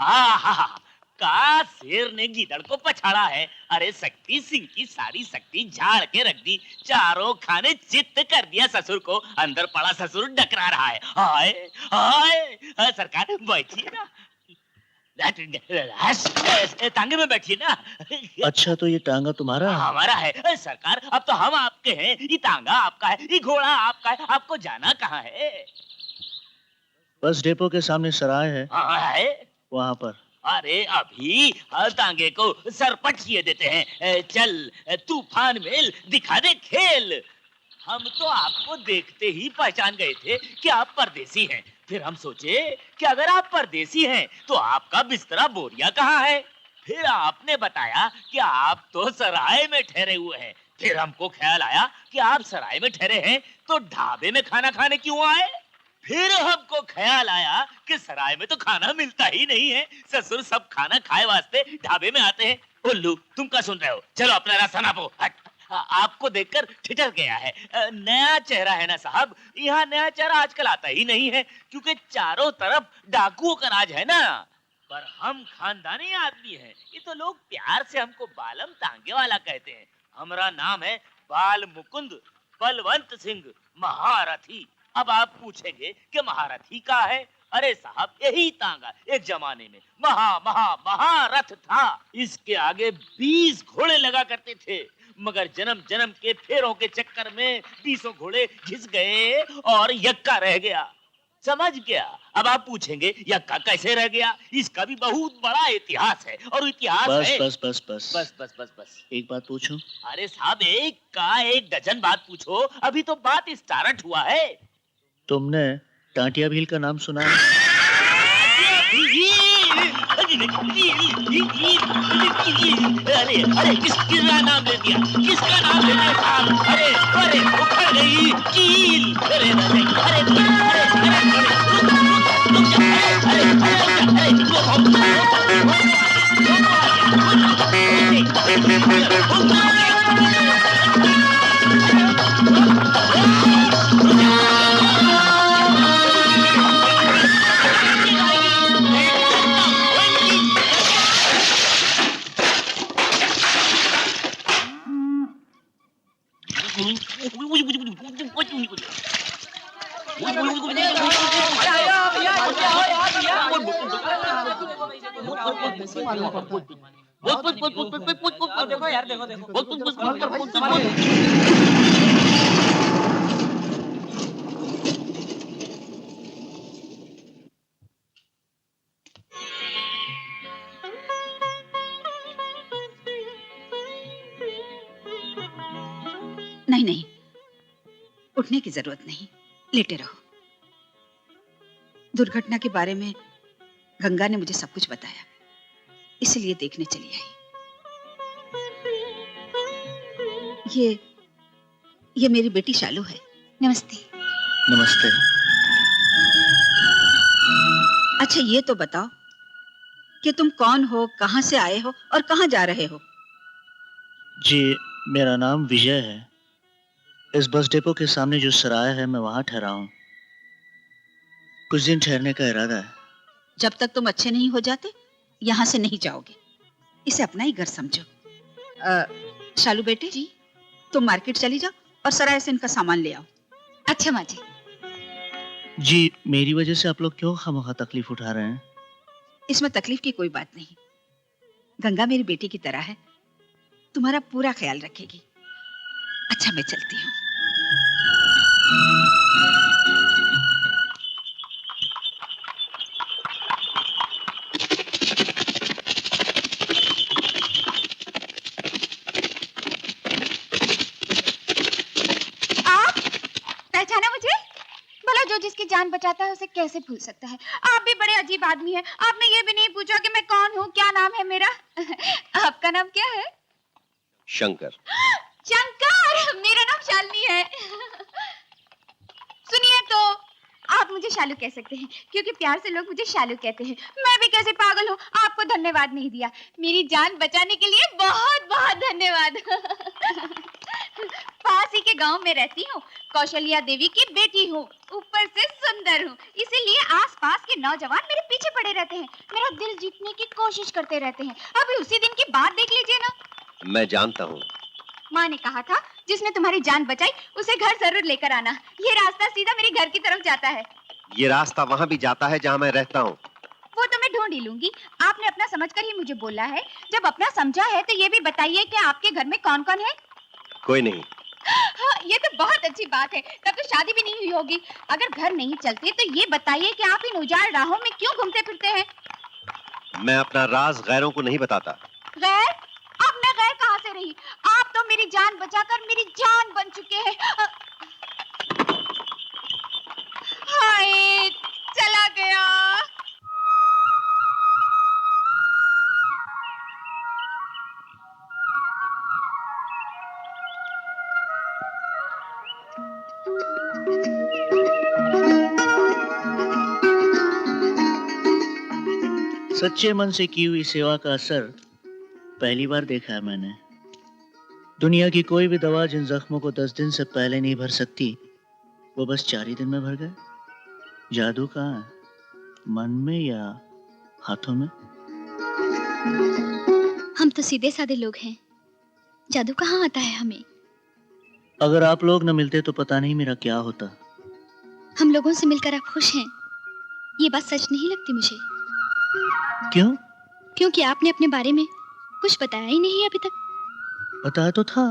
आहा, का शेर ने गीदड़ को पछाड़ा है। अरे शक्ति सिंह की सारी शक्ति झाड़ के रख दी, चारों खाने चित्त कर दिया ससुर को। अंदर पड़ा ससुर डकरा रहा है। हाय हाय, सरकार बैठिए ना, तांगे में बैठिए ना। अच्छा, तो ये टांगा तुम्हारा है? हमारा है सरकार, अब तो हम आपके हैं। ये तांगा आपका है, ये घोड़ा आपका है। आपको जाना कहाँ है? बस डिपो के सामने सराय है, हाँ है। वहाँ पर। अरे अभी तांगे को सरपट किए देते हैं। चल तूफान मेल दिखा दे खेल। हम तो आपको देखते ही पहचान गए थे कि आप परदेसी हैं। फिर हम सोचे कि अगर आप परदेसी हैं तो आपका बिस्तरा बोरिया कहाँ है। फिर आपने बताया कि आप तो सराय में ठहरे हुए हैं। फिर हमको ख्याल आया कि आप सराय में ठहरे हैं तो ढाबे में खाना खाने क्यों आए। फिर हमको ख्याल आया कि सराय में तो खाना मिलता ही नहीं है। ससुर सब खाना खाए वास्ते ढाबे में आते हैं। उल्लू, तुम क्या सुन रहे हो? चलो अपना रास्ता नापो। आपको देखकर ठिठक गया है। नया चेहरा है ना साहब। यहाँ नया चेहरा आजकल आता ही नहीं है, क्योंकि चारों तरफ डाकुओं का राज है ना। पर हम खानदानी आदमी हैं। ये तो लोग प्यार से हमको बालम तांगे वाला कहते हैं। हमारा नाम है बाल मुकुंद बलवंत सिंह महारथी। अब आप पूछेंगे कि महारथी का है। अरे साहब, यही तांगा एक जमाने में महारथ था। इसके आगे 20 घोड़े लगा करते थे, मगर जन्म जन्म के फेरों के चक्कर में 20 घोड़े घिस गए और यक्का रह गया। समझ गया? अब आप पूछेंगे यक्का कैसे रह गया? इसका भी बहुत बड़ा इतिहास है। और इतिहास बस है। बस बस बस बस बस बस बस। एक बात पूछूं? अरे साहब, एक का एक डजन बात पूछो, अभी तो बात स्टार्ट हुआ है। तुमने टाटिया भील का नाम सुना है? अरे अरे, किसका नाम ले दिया? किसका नाम ले दिया साहब? अरे अरे, उखड़ गई कील। अरे अरे अरे देखो यार, देखो देखो। नहीं नहीं, उठने की जरूरत नहीं, लेटे रहो। दुर्घटना के बारे में गंगा ने मुझे सब कुछ बताया, इसलिए देखने चली आई। ये मेरी बेटी शालू है। नमस्ते। नमस्ते। अच्छा, ये तो बताओ कि तुम कौन हो, कहां से आए हो और कहां जा रहे हो? जी, मेरा नाम विजय है। इस बस डिपो के सामने जो सराय है, मैं वहां ठहरा हूँ। कुछ दिन ठहरने का इरादा है। जब तक तुम अच्छे नहीं हो जाते यहाँ से नहीं जाओगे। इसे अपना ही घर समझो। शालू बेटे जी, तुम मार्केट चली जाओ और सराय से इनका सामान ले आओ। अच्छा माँ जी। जी, मेरी वजह से आप लोग क्यों खामखा तकलीफ उठा रहे हैं? इसमें तकलीफ की कोई बात नहीं। गंगा मेरी बेटी की तरह है, तुम्हारा पूरा ख्याल रखेगी। अच्छा, मैं चलती हूँ। जो जिसकी जान बचाता है उसे कैसे भूल सकता है। आप भी बड़े अजीब आदमी हैं। आपने ये भी नहीं पूछा कि मैं कौन हूँ, क्या नाम है मेरा। आपका नाम क्या है? शंकर। शंकर? मेरा नाम शालिनी है। सुनिए, तो आप मुझे शालू कह सकते हैं, क्योंकि प्यार से लोग मुझे शालू कहते हैं। मैं भी कैसे पागल हूँ, आपको धन्यवाद नहीं दिया। मेरी जान बचाने के लिए बहुत बहुत धन्यवाद। पास ही के गांव में रहती हूँ, कौशल्या देवी की बेटी हूँ, ऊपर से सुंदर हूँ, इसीलिए आसपास के नौजवान मेरे पीछे पड़े रहते हैं, मेरा दिल जीतने की कोशिश करते रहते हैं। अभी उसी दिन की बात देख लीजिए ना। मैं जानता हूँ। माँ ने कहा था जिसने तुम्हारी जान बचाई उसे घर जरूर लेकर आना। ये रास्ता सीधा मेरे घर की तरफ जाता है। ये रास्ता वहाँ भी जाता है जहाँ मैं रहता हूँ। वो तो मैं ढूंढ ही लूंगी। आपने अपना समझकर ही मुझे बोला है। जब अपना समझा है तो ये भी बताइए कि आपके घर में कौन कौन है? कोई नहीं। हाँ, ये तो बहुत अच्छी बात है। तब तो शादी भी नहीं हुई होगी। अगर घर नहीं चलते तो ये बताइए कि आप इन उजाड़ राहों में क्यों घूमते फिरते हैं? मैं अपना राज गैरों को नहीं बताता। गैर? अब मैं गैर कहाँ से रही? आप तो मेरी जान बचाकर मेरी जान बन चुके हैं। हाय, चला गया। सच्चे मन से की हुई सेवा का असर पहली बार देखा है मैंने। दुनिया की कोई भी दवा जिन जख्मों को 10 दिन से पहले नहीं भर सकती, वो बस 4 ही दिन में भर गए। जादू कहाँ है? मन में या हाथों में? हम तो सीधे साधे लोग हैं, जादू कहाँ आता है हमें। अगर आप लोग न मिलते तो पता नहीं मेरा क्या होता। हम लोगों से मिलकर आप खुश हैं, ये बात सच नहीं लगती मुझे। क्यों? क्योंकि आपने अपने बारे में कुछ बताया ही नहीं अभी तक। बताया तो था,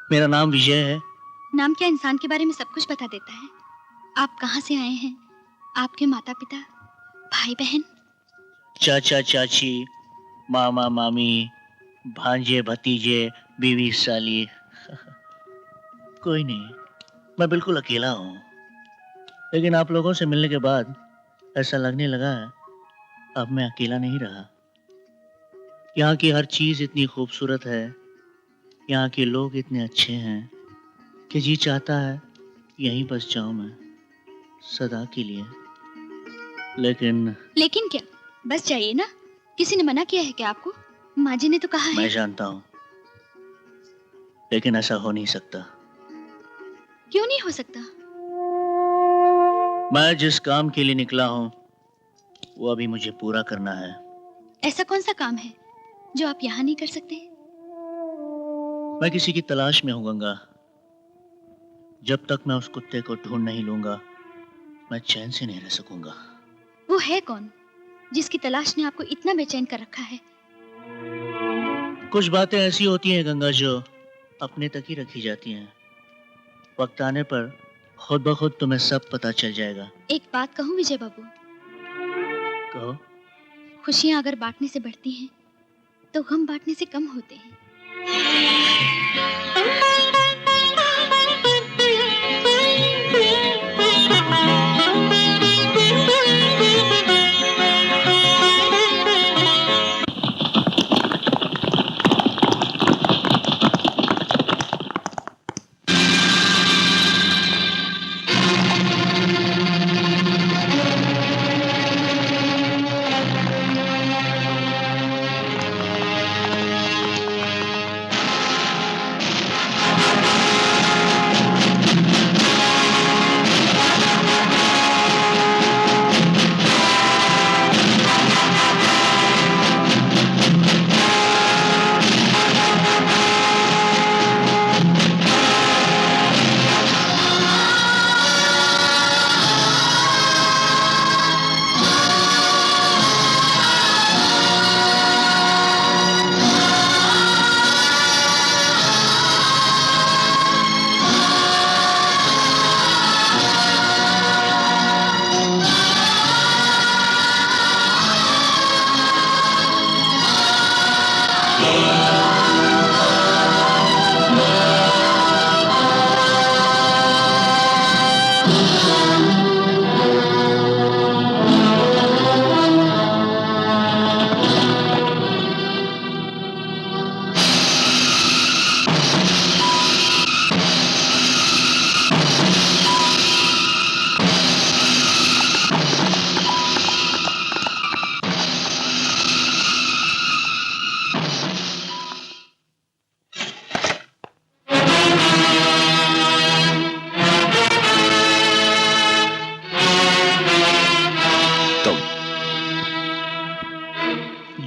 मेरा नाम विजय है। नाम क्या इंसान के बारे में सब कुछ बता देता है। आप कहाँ से आए हैं, आपके माता पिता, भाई बहन, चाचा चाची, मामा मामी, भांजे भतीजे, बीवी साली। कोई नहीं, मैं बिल्कुल अकेला हूँ। लेकिन आप लोगों से मिलने के बाद ऐसा लगने लगा है अब मैं अकेला नहीं रहा। यहाँ की हर चीज इतनी खूबसूरत है, यहाँ के लोग इतने अच्छे हैं कि जी चाहता है यहीं बस जाऊं मैं सदा के लिए। लेकिन क्या? बस जाइए ना, किसी ने मना किया है क्या आपको? माँ जी ने तो कहा मैं है। जानता हूँ, लेकिन ऐसा हो नहीं सकता। क्यों नहीं हो सकता? मैं जिस काम के लिए निकला हूँ वो अभी मुझे पूरा करना है। ऐसा कौन सा काम है जो आप यहाँ नहीं कर सकते? मैं किसी की तलाश में हूँ गंगा। जब तक मैं उस कुत्ते को ढूंढ नहीं लूंगा मैं चैन से नहीं रह सकूंगा। वो है कौन जिसकी तलाश ने आपको इतना बेचैन कर रखा है? कुछ बातें ऐसी होती हैं गंगा जो अपने तक ही रखी जाती हैं। वक्त आने पर खुद ब खुद तुम्हें सब पता चल जाएगा। एक बात कहूँ विजय बाबू, कहो। खुशियाँ अगर बांटने से बढ़ती हैं तो गम बांटने से कम होते हैं।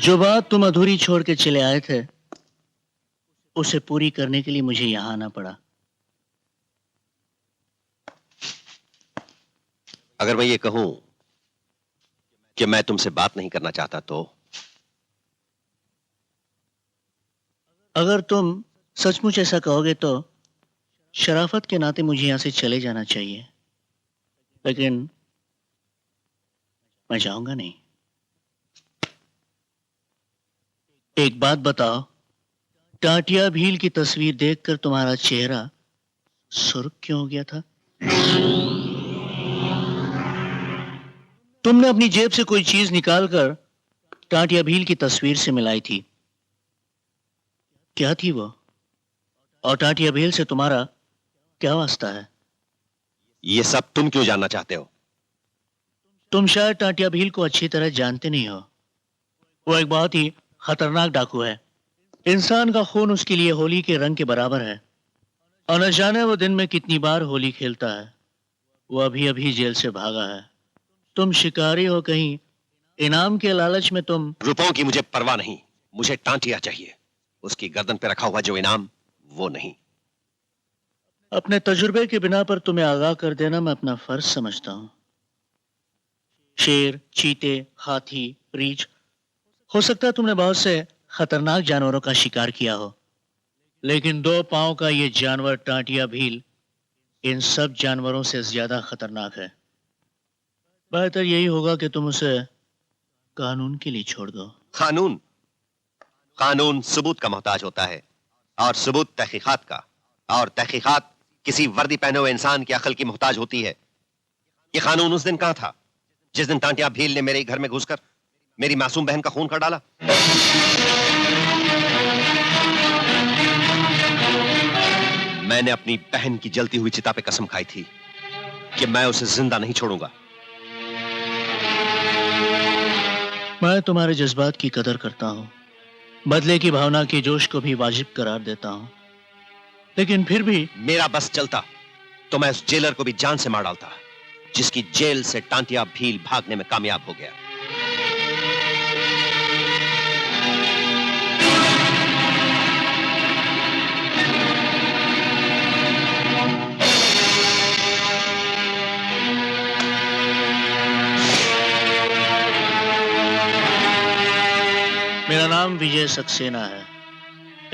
जो बात तुम अधूरी छोड़ के चले आए थे उसे पूरी करने के लिए मुझे यहां आना पड़ा। अगर मैं ये कहूं कि मैं तुमसे बात नहीं करना चाहता तो? अगर तुम सचमुच ऐसा कहोगे तो शराफत के नाते मुझे यहां से चले जाना चाहिए, लेकिन मैं जाऊंगा नहीं। एक बात बताओ, टाटिया भील की तस्वीर देखकर तुम्हारा चेहरा सुर्ख क्यों हो गया था? तुमने अपनी जेब से कोई चीज निकालकर टाटिया भील की तस्वीर से मिलाई थी। क्या थी वो? और टाटिया भील से तुम्हारा क्या वास्ता है? ये सब तुम क्यों जानना चाहते हो? तुम शायद टाटिया भील को अच्छी तरह जानते नहीं हो। वो एक बहुत ही खतरनाक डाकू है। इंसान का खून उसके लिए होली के रंग के बराबर है, और न जाने वो दिन में कितनी बार होली खेलता है। वो अभी अभी जेल से भागा है। तुम शिकारी हो कहीं, इनाम के लालच में तुम। रुपयों की मुझे परवाह नहीं, मुझे टांटिया चाहिए। उसकी गर्दन पे रखा हुआ जो इनाम, वो नहीं। अपने तजुर्बे के बिना पर तुम्हें आगाह कर देना मैं अपना फर्ज समझता हूं। शेर, चीते, हाथी, रीछ, हो सकता है तुमने बहुत से खतरनाक जानवरों का शिकार किया हो, लेकिन 2 पांव का ये जानवर टाटिया भील इन सब जानवरों से ज्यादा खतरनाक है। बेहतर यही होगा कि तुम उसे कानून के लिए छोड़ दो। कानून? कानून सबूत का मोहताज होता है, और सबूत तहकीकात का, और तहकीकात किसी वर्दी पहने हुए इंसान की अकल की मोहताज होती है। ये कानून उस दिन कहां था जिस दिन टांटिया भील ने मेरे घर में घुसकर मेरी मासूम बहन का खून कर डाला? मैंने अपनी बहन की जलती हुई चिता पे कसम खाई थी कि मैं उसे जिंदा नहीं छोड़ूंगा। मैं तुम्हारे जज्बात की कदर करता हूं, बदले की भावना के जोश को भी वाजिब करार देता हूं, लेकिन फिर भी मेरा बस चलता तो मैं उस जेलर को भी जान से मार डालता जिसकी जेल से टांटिया भील भागने में कामयाब हो गया। मेरा नाम विजय सक्सेना है,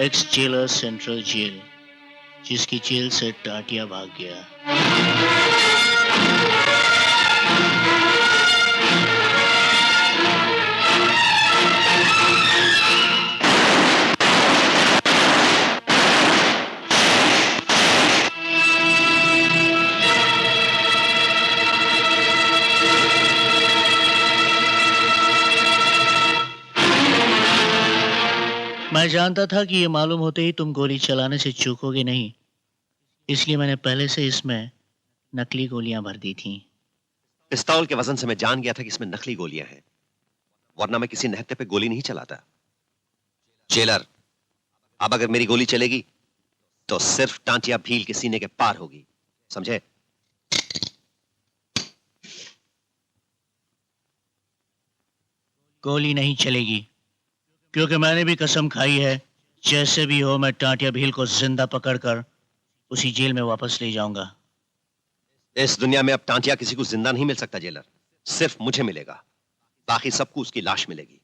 एक्स जेलर सेंट्रल जेल, जिसकी जेल से टाटिया भाग गया। मैं जानता था कि ये मालूम होते ही तुम गोली चलाने से चूकोगे नहीं, इसलिए मैंने पहले से इसमें नकली गोलियां भर दी थी। पिस्तौल के वजन से मैं जान गया था कि इसमें नकली गोलियां हैं, वरना मैं किसी नहत्ते पे गोली नहीं चलाता। जेलर, अब अगर मेरी गोली चलेगी तो सिर्फ टांटिया भील के सीने के पार होगी, समझे? गोली नहीं चलेगी, क्योंकि मैंने भी कसम खाई है, जैसे भी हो मैं टाटिया भील को जिंदा पकड़कर उसी जेल में वापस ले जाऊंगा। इस दुनिया में अब टांटिया किसी को जिंदा नहीं मिल सकता जेलर, सिर्फ मुझे मिलेगा, बाकी सबको उसकी लाश मिलेगी।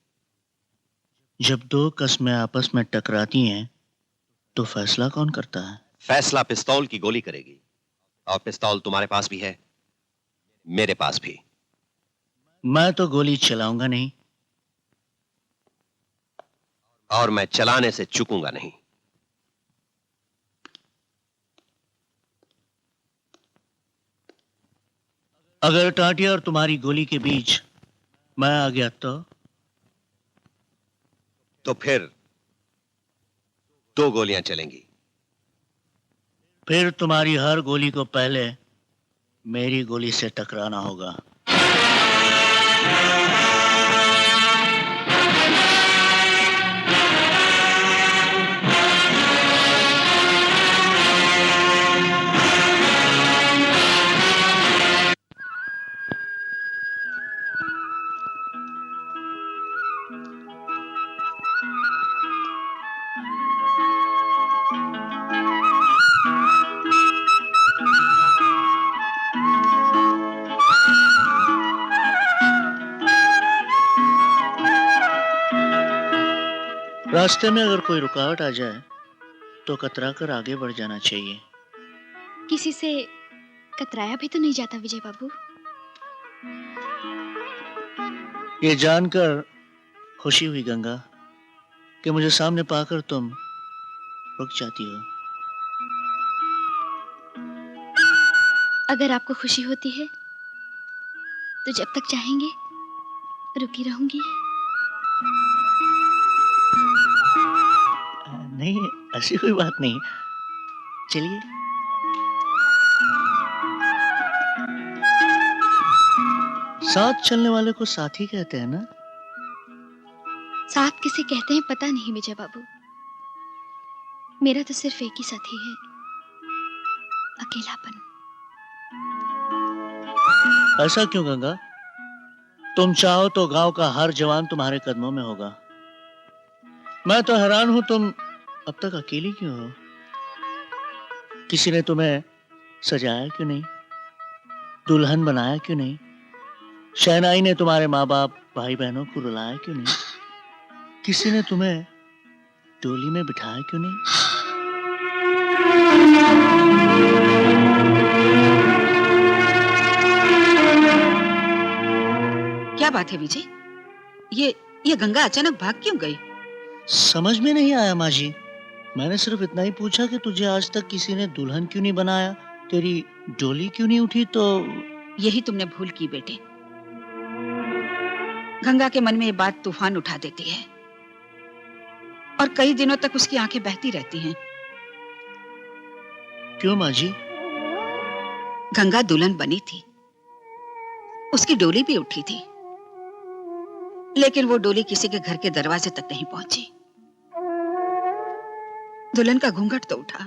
जब 2 कस्में आपस में टकराती हैं तो फैसला कौन करता है? फैसला पिस्तौल की गोली करेगी, और पिस्तौल तुम्हारे पास भी है, मेरे पास भी। मैं तो गोली चलाऊंगा नहीं, और मैं चलाने से चूकूंगा नहीं। अगर टाटिया और तुम्हारी गोली के बीच मैं आ गया तो फिर 2 गोलियां चलेंगी। फिर तुम्हारी हर गोली को पहले मेरी गोली से टकराना होगा। रास्ते में अगर कोई रुकावट आ जाए तो कतरा कर आगे बढ़ जाना चाहिए। किसी से कतराया भी तो नहीं जाता विजय बाबू। ये जानकर खुशी हुई गंगा कि मुझे सामने पाकर तुम रुक जाती हो। अगर आपको खुशी होती है तो जब तक चाहेंगे रुकी रहूंगी। नहीं, ऐसी कोई बात नहीं। चलिए। साथ चलने वाले को साथी कहते हैं ना? साथ किसे कहते हैं पता नहीं विजय बाबू। मेरा तो सिर्फ एक ही साथी है, अकेलापन। ऐसा क्यों गंगा? तुम चाहो तो गांव का हर जवान तुम्हारे कदमों में होगा। मैं तो हैरान हूं तुम अब तक अकेली क्यों हो? किसी ने तुम्हें सजाया क्यों नहीं? दुल्हन बनाया क्यों नहीं? शहनाई ने तुम्हारे माँ बाप भाई बहनों को रुलाया क्यों नहीं? किसी ने तुम्हें डोली में बिठाया क्यों नहीं? क्या बात है विजय? ये गंगा अचानक भाग क्यों गई? समझ में नहीं आया माँ जी। मैंने सिर्फ इतना ही पूछा कि तुझे आज तक किसी ने दुल्हन क्यों नहीं बनाया, तेरी डोली क्यों नहीं उठी, तो यही तुमने भूल की बेटे। गंगा के मन में ये बात तूफान उठा देती है और कई दिनों तक उसकी आंखें बहती रहती हैं। क्यों माँ जी? गंगा दुल्हन बनी थी, उसकी डोली भी उठी थी, लेकिन वो डोली किसी के घर के दरवाजे तक नहीं पहुंची। दुल्हन का घूंघट तो उठा,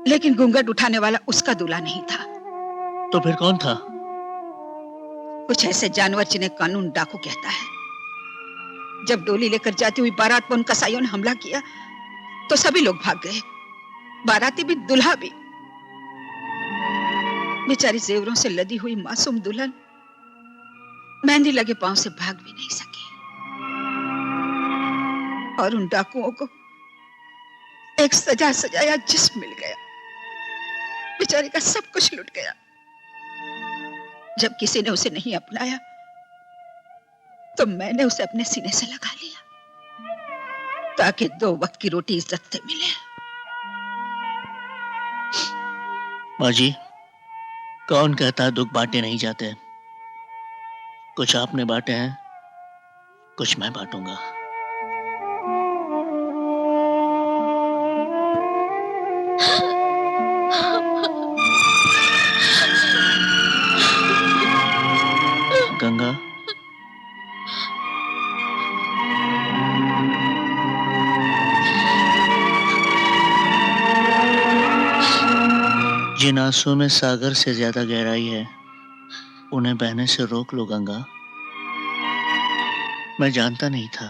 लेकिन घूंघट उठाने वाला उसका दूल्हा नहीं था। तो फिर कौन था? कुछ ऐसे जानवर जिन्हें कानून डाकू कहता है। जब डोली लेकर जाती हुई बारात पर उन कसाईयों ने हमला किया तो सभी लोग भाग गए, बाराती भी, दुल्हा भी। बेचारी जेवरों से लदी हुई मासूम दुल्हन मेहंदी लगे पांव से भाग भी नहीं सकी और उन डाकुओं को एक सजा सजाया जिस्म मिल गया। बेचारी का सब कुछ लुट गया। जब किसी ने उसे नहीं अपनाया तो मैंने उसे अपने सीने से लगा लिया ताकि 2 वक्त की रोटी इज्जत से मिले। माँ जी, कौन कहता है दुख बांटे नहीं जाते? कुछ आपने बांटे हैं, कुछ मैं बांटूंगा। गंगा, जिन आंसुओं में सागर से ज्यादा गहराई है उन्हें बहने से रोक लो गंगा। मैं जानता नहीं था,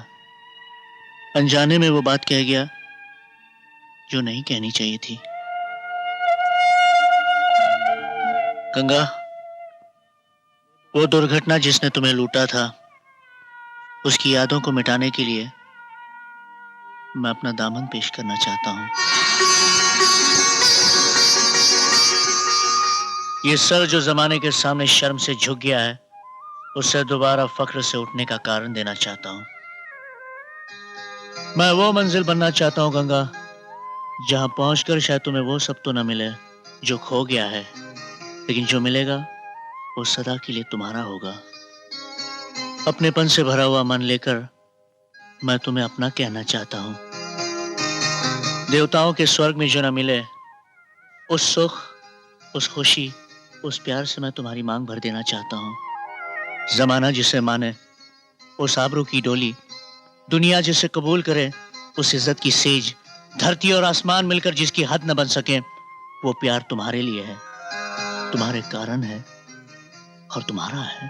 अनजाने में वो बात कह गया जो नहीं कहनी चाहिए थी। गंगा, वो दुर्घटना जिसने तुम्हें लूटा था, उसकी यादों को मिटाने के लिए मैं अपना दामन पेश करना चाहता हूं। ये सर जो जमाने के सामने शर्म से झुक गया है, उसे दोबारा फख्र से उठने का कारण देना चाहता हूं। मैं वो मंजिल बनना चाहता हूं गंगा, जहां पहुंचकर शायद तुम्हें वो सब तो न मिले जो खो गया है, लेकिन जो मिलेगा वो सदा के लिए तुम्हारा होगा। अपनेपन से भरा हुआ मन लेकर मैं तुम्हें अपना कहना चाहता हूं। देवताओं के स्वर्ग में जो न मिले, उस सुख, उस खुशी, उस प्यार से मैं तुम्हारी मांग भर देना चाहता हूं। जमाना जिसे माने उस आबरू की डोली, दुनिया जिसे कबूल करे उस इज्जत की सेज, धरती और आसमान मिलकर जिसकी हद न बन सके, वो प्यार तुम्हारे लिए है, तुम्हारे कारण है और तुम्हारा है।